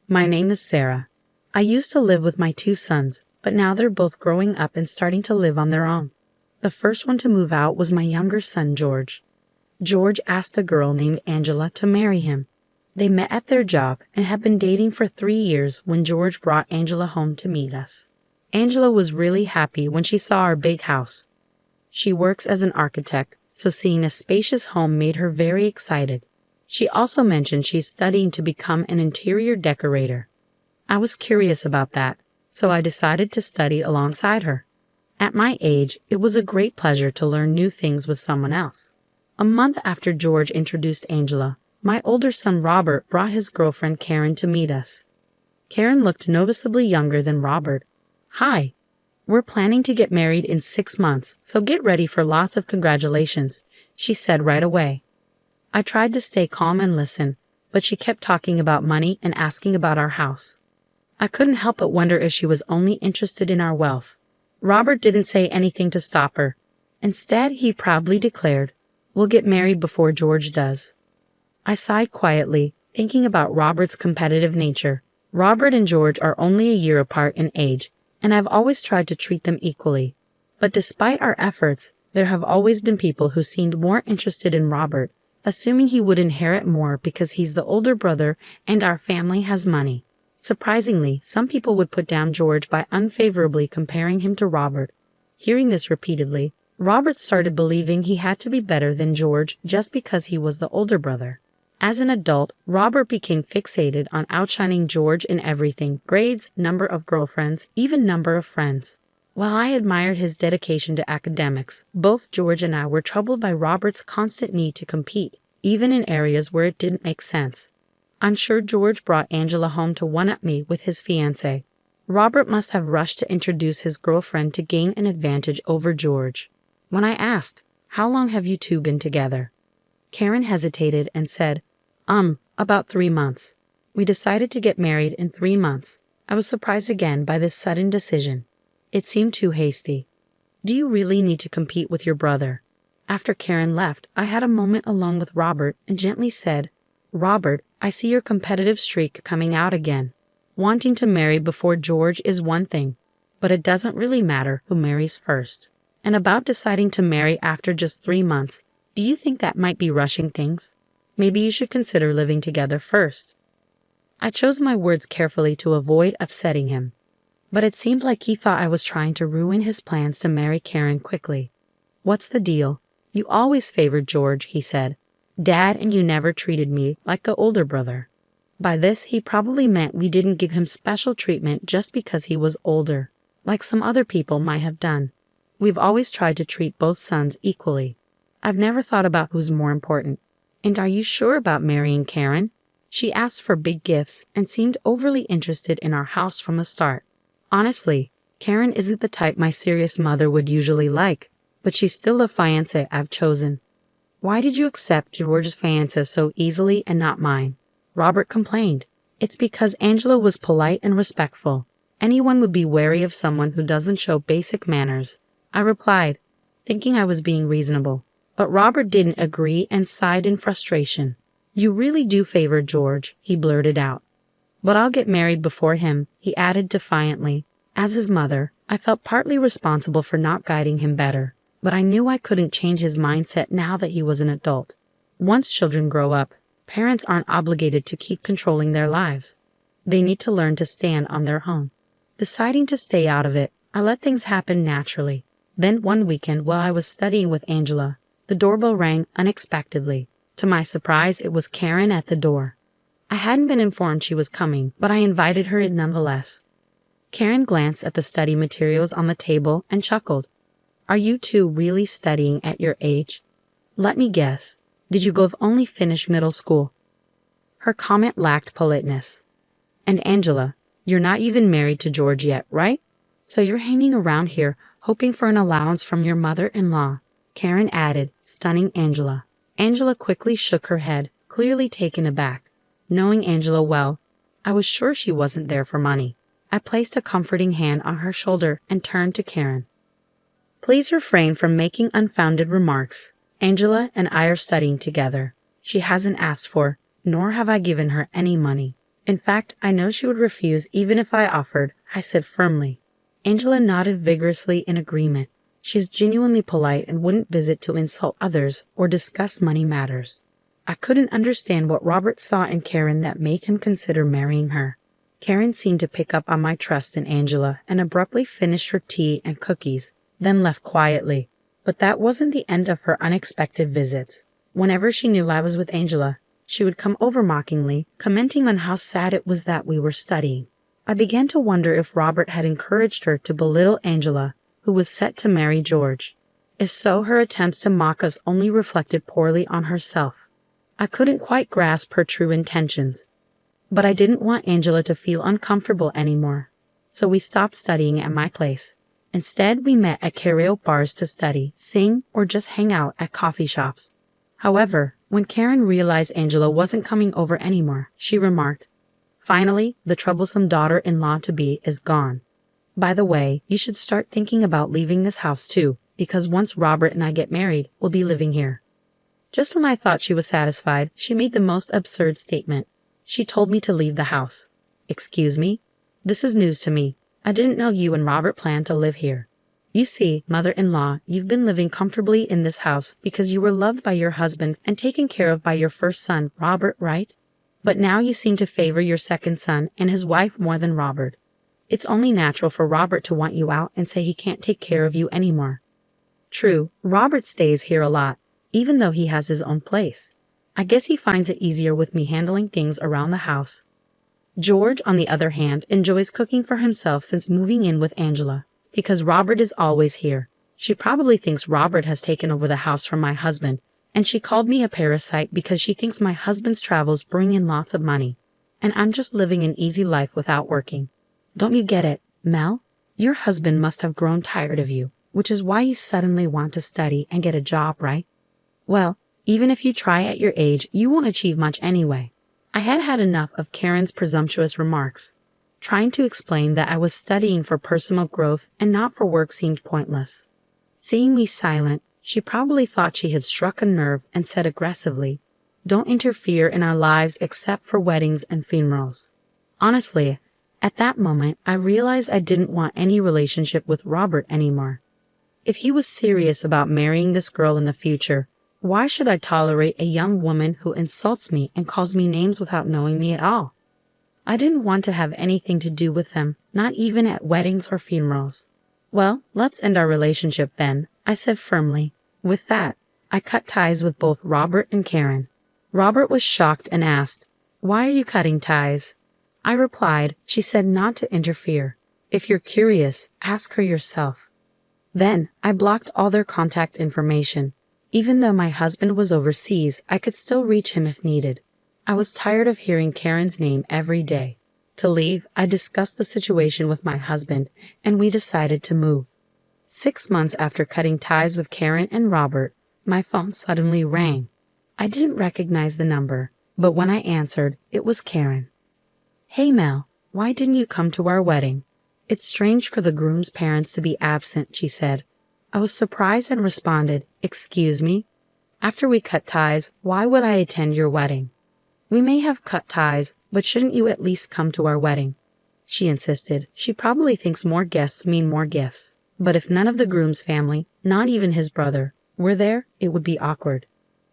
My name is Sarah. I used to live with my two sons, but now they're both growing up and starting to live on their own. The first one to move out was my younger son, George. George asked a girl named Angela to marry him. They met at their job and had been dating for 3 years when George brought Angela home to meet us. Angela was really happy when she saw our big house. She works as an architect, so seeing a spacious home made her very excited. She also mentioned she's studying to become an interior decorator. I was curious about that, so I decided to study alongside her. At my age, it was a great pleasure to learn new things with someone else. A month after George introduced Angela, my older son Robert brought his girlfriend Karen to meet us. Karen looked noticeably younger than Robert. "Hi. We're planning to get married in 6 months, so get ready for lots of congratulations," she said right away. I tried to stay calm and listen, but she kept talking about money and asking about our house. I couldn't help but wonder if she was only interested in our wealth. Robert didn't say anything to stop her. Instead, he proudly declared, "We'll get married before George does." I sighed quietly, thinking about Robert's competitive nature. Robert and George are only a year apart in age, and I've always tried to treat them equally. But despite our efforts, there have always been people who seemed more interested in Robert, assuming he would inherit more because he's the older brother and our family has money. Surprisingly, some people would put down George by unfavorably comparing him to Robert. Hearing this repeatedly, Robert started believing he had to be better than George just because he was the older brother. As an adult, Robert became fixated on outshining George in everything: grades, number of girlfriends, even number of friends. While I admired his dedication to academics, both George and I were troubled by Robert's constant need to compete, even in areas where it didn't make sense. I'm sure George brought Angela home to one-up me with his fiancé. Robert must have rushed to introduce his girlfriend to gain an advantage over George. When I asked, "How long have you two been together?" Karen hesitated and said, about 3 months. We decided to get married in 3 months. I was surprised again by this sudden decision. It seemed too hasty. Do you really need to compete with your brother? After Karen left, I had a moment alone with Robert and gently said, "Robert, I see your competitive streak coming out again. Wanting to marry before George is one thing, but it doesn't really matter who marries first. And about deciding to marry after just 3 months, do you think that might be rushing things? Maybe you should consider living together first." I chose my words carefully to avoid upsetting him, but it seemed like he thought I was trying to ruin his plans to marry Karen quickly. "What's the deal? You always favored George," he said. "Dad and you never treated me like the older brother." By this, he probably meant we didn't give him special treatment just because he was older, like some other people might have done. We've always tried to treat both sons equally. I've never thought about who's more important. "And are you sure about marrying Karen?" She asked for big gifts and seemed overly interested in our house from the start. Honestly, Karen isn't the type my serious mother would usually like, but she's still the fiancé I've chosen. "Why did you accept George's fiancé so easily and not mine?" Robert complained. "It's because Angela was polite and respectful. Anyone would be wary of someone who doesn't show basic manners," I replied, thinking I was being reasonable. But Robert didn't agree and sighed in frustration. "You really do favor George," he blurted out. "But I'll get married before him," he added defiantly. As his mother, I felt partly responsible for not guiding him better, but I knew I couldn't change his mindset now that he was an adult. Once children grow up, parents aren't obligated to keep controlling their lives. They need to learn to stand on their own. Deciding to stay out of it, I let things happen naturally. Then one weekend while I was studying with Angela, the doorbell rang unexpectedly. To my surprise, it was Karen at the door. I hadn't been informed she was coming, but I invited her in nonetheless. Karen glanced at the study materials on the table and chuckled. "Are you two really studying at your age? Let me guess. Did you both only finish middle school?" Her comment lacked politeness. "And Angela, you're not even married to George yet, right? So you're hanging around here, hoping for an allowance from your mother-in-law," Karen added, stunning Angela. Angela quickly shook her head, clearly taken aback. Knowing Angela well, I was sure she wasn't there for money. I placed a comforting hand on her shoulder and turned to Karen. "Please refrain from making unfounded remarks. Angela and I are studying together. She hasn't asked for, nor have I given her any money. In fact, I know she would refuse even if I offered, I said firmly. Angela nodded vigorously in agreement. She's genuinely polite and wouldn't visit to insult others or discuss money matters. I couldn't understand what Robert saw in Karen that made him consider marrying her. Karen seemed to pick up on my trust in Angela and abruptly finished her tea and cookies, then left quietly. But that wasn't the end of her unexpected visits. Whenever she knew I was with Angela, she would come over mockingly, commenting on how sad it was that we were studying. I began to wonder if Robert had encouraged her to belittle Angela, who was set to marry George. If so, her attempts to mock us only reflected poorly on herself. I couldn't quite grasp her true intentions. But I didn't want Angela to feel uncomfortable anymore, so we stopped studying at my place. Instead, we met at karaoke bars to study, sing, or just hang out at coffee shops. However, when Karen realized Angela wasn't coming over anymore, she remarked, "Finally, the troublesome daughter-in-law-to-be is gone. By the way, you should start thinking about leaving this house too, because once Robert and I get married, we'll be living here." Just when I thought she was satisfied, she made the most absurd statement. She told me to leave the house. Excuse me? This is news to me. I didn't know you and Robert planned to live here. You see, mother-in-law, you've been living comfortably in this house because you were loved by your husband and taken care of by your first son, Robert, right? But now you seem to favor your second son and his wife more than Robert. It's only natural for Robert to want you out and say he can't take care of you anymore. True, Robert stays here a lot, even though he has his own place. I guess he finds it easier with me handling things around the house. George, on the other hand, enjoys cooking for himself since moving in with Angela, because Robert is always here. She probably thinks Robert has taken over the house from my husband, and she called me a parasite because she thinks my husband's travels bring in lots of money, and I'm just living an easy life without working. Don't you get it, Mel? Your husband must have grown tired of you, which is why you suddenly want to study and get a job, right? Well, even if you try at your age, you won't achieve much anyway. I had had enough of Karen's presumptuous remarks. Trying to explain that I was studying for personal growth and not for work seemed pointless. Seeing me silent, she probably thought she had struck a nerve and said aggressively, "Don't interfere in our lives except for weddings and funerals." Honestly, at that moment, I realized I didn't want any relationship with Robert anymore. If he was serious about marrying this girl in the future, why should I tolerate a young woman who insults me and calls me names without knowing me at all? I didn't want to have anything to do with them, not even at weddings or funerals. "Well, let's end our relationship then," I said firmly. With that, I cut ties with both Robert and Karen. Robert was shocked and asked, "Why are you cutting ties?" I replied, "She said not to interfere. If you're curious, ask her yourself." Then, I blocked all their contact information. Even though my husband was overseas, I could still reach him if needed. I was tired of hearing Karen's name every day. To leave, I discussed the situation with my husband, and we decided to move. 6 months after cutting ties with Karen and Robert, my phone suddenly rang. I didn't recognize the number, but when I answered, it was Karen. "Hey Mel, why didn't you come to our wedding? It's strange for the groom's parents to be absent," she said. I was surprised and responded, "Excuse me? After we cut ties, why would I attend your wedding?" "We may have cut ties, but shouldn't you at least come to our wedding?" She insisted. She probably thinks more guests mean more gifts. But if none of the groom's family, not even his brother, were there, it would be awkward.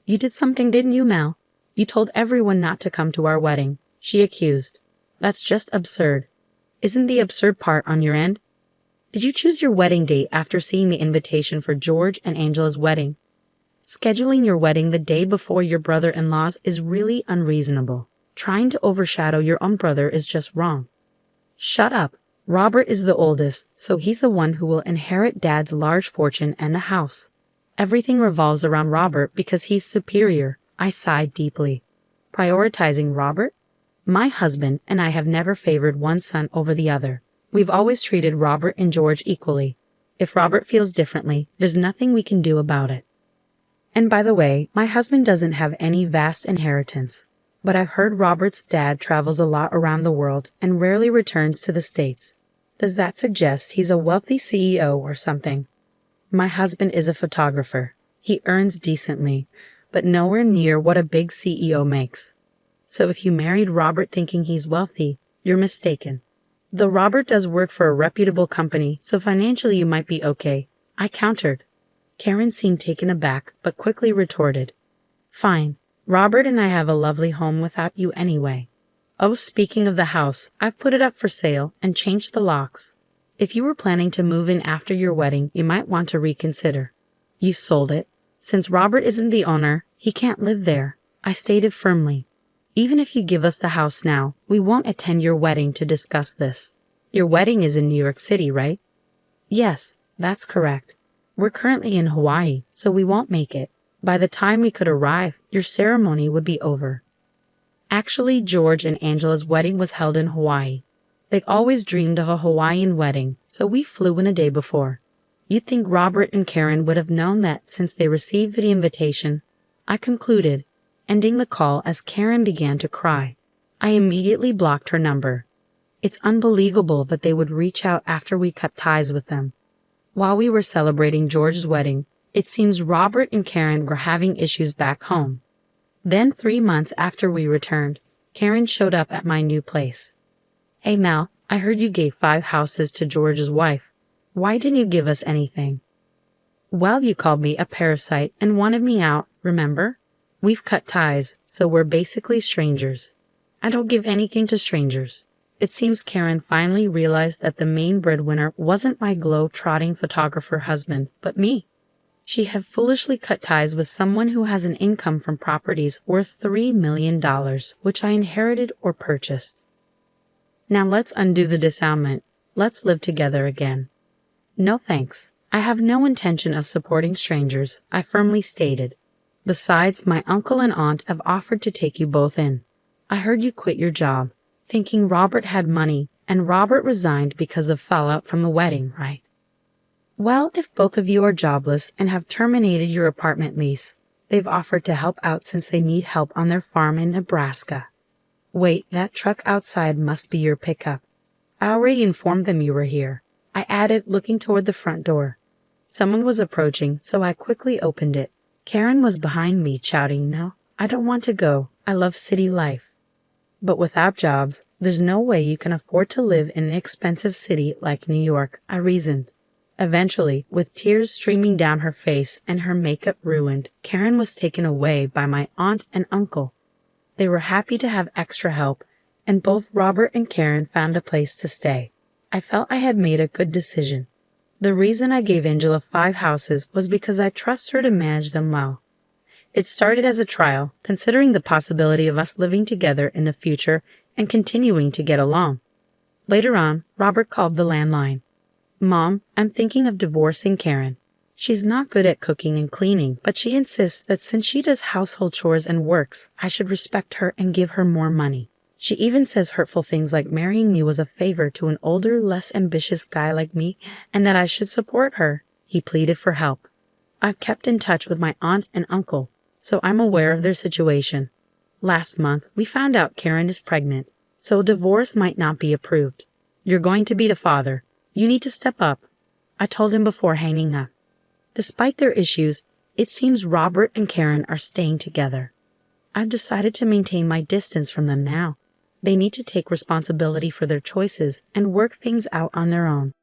"You did something, didn't you, Mel? You told everyone not to come to our wedding," she accused. "That's just absurd. Isn't the absurd part on your end? Did you choose your wedding date after seeing the invitation for George and Angela's wedding? Scheduling your wedding the day before your brother-in-law's is really unreasonable. Trying to overshadow your own brother is just wrong." "Shut up. Robert is the oldest, so he's the one who will inherit Dad's large fortune and the house. Everything revolves around Robert because he's superior." I sighed deeply. "Prioritizing Robert? My husband and I have never favored one son over the other. We've always treated Robert and George equally. If Robert feels differently, there's nothing we can do about it. And by the way, my husband doesn't have any vast inheritance. But I've heard Robert's dad travels a lot around the world and rarely returns to the States. Does that suggest he's a wealthy CEO or something? My husband is a photographer. He earns decently, but nowhere near what a big CEO makes. So if you married Robert thinking he's wealthy, you're mistaken. Though Robert does work for a reputable company, so financially you might be okay, I countered. Karen seemed taken aback, but quickly retorted. Fine. Robert and I have a lovely home without you anyway. Oh, speaking of the house, I've put it up for sale and changed the locks. If you were planning to move in after your wedding, you might want to reconsider. You sold it. Since Robert isn't the owner, he can't live there, I stated firmly. Even if you give us the house now, we won't attend your wedding to discuss this. Your wedding is in New York City, right? Yes, that's correct. We're currently in Hawaii, so we won't make it. By the time we could arrive, your ceremony would be over. Actually, George and Angela's wedding was held in Hawaii. They always dreamed of a Hawaiian wedding, so we flew in a day before. You'd think Robert and Karen would have known that since they received the invitation, I concluded, ending the call as Karen began to cry. I immediately blocked her number. It's unbelievable that they would reach out after we cut ties with them. While we were celebrating George's wedding, it seems Robert and Karen were having issues back home. Then 3 months after we returned, Karen showed up at my new place. Hey Mal, I heard you gave 5 houses to George's wife. Why didn't you give us anything? Well, you called me a parasite and wanted me out, remember? We've cut ties, so we're basically strangers. I don't give anything to strangers. It seems Karen finally realized that the main breadwinner wasn't my globe-trotting photographer husband, but me. She had foolishly cut ties with someone who has an income from properties worth $3 million, which I inherited or purchased. Now let's undo the disarmament. Let's live together again. No thanks. I have no intention of supporting strangers, I firmly stated. Besides, my uncle and aunt have offered to take you both in. I heard you quit your job, thinking Robert had money, and Robert resigned because of fallout from the wedding, right? Well, if both of you are jobless and have terminated your apartment lease, they've offered to help out since they need help on their farm in Nebraska. Wait, that truck outside must be your pickup. I already informed them you were here, I added, looking toward the front door. Someone was approaching, so I quickly opened it. Karen was behind me, shouting, No, I don't want to go. I love city life. But without jobs, there's no way you can afford to live in an expensive city like New York, I reasoned. Eventually, with tears streaming down her face and her makeup ruined, Karen was taken away by my aunt and uncle. They were happy to have extra help, and both Robert and Karen found a place to stay. I felt I had made a good decision. The reason I gave Angela 5 houses was because I trust her to manage them well. It started as a trial, considering the possibility of us living together in the future and continuing to get along. Later on, Robert called the landline. Mom, I'm thinking of divorcing Karen. She's not good at cooking and cleaning, but she insists that since she does household chores and works, I should respect her and give her more money. She even says hurtful things like marrying me was a favor to an older, less ambitious guy like me, and that I should support her. He pleaded for help. I've kept in touch with my aunt and uncle, so I'm aware of their situation. Last month, we found out Karen is pregnant, so a divorce might not be approved. You're going to be the father. You need to step up, I told him before hanging up. Despite their issues, it seems Robert and Karen are staying together. I've decided to maintain my distance from them now. They need to take responsibility for their choices and work things out on their own.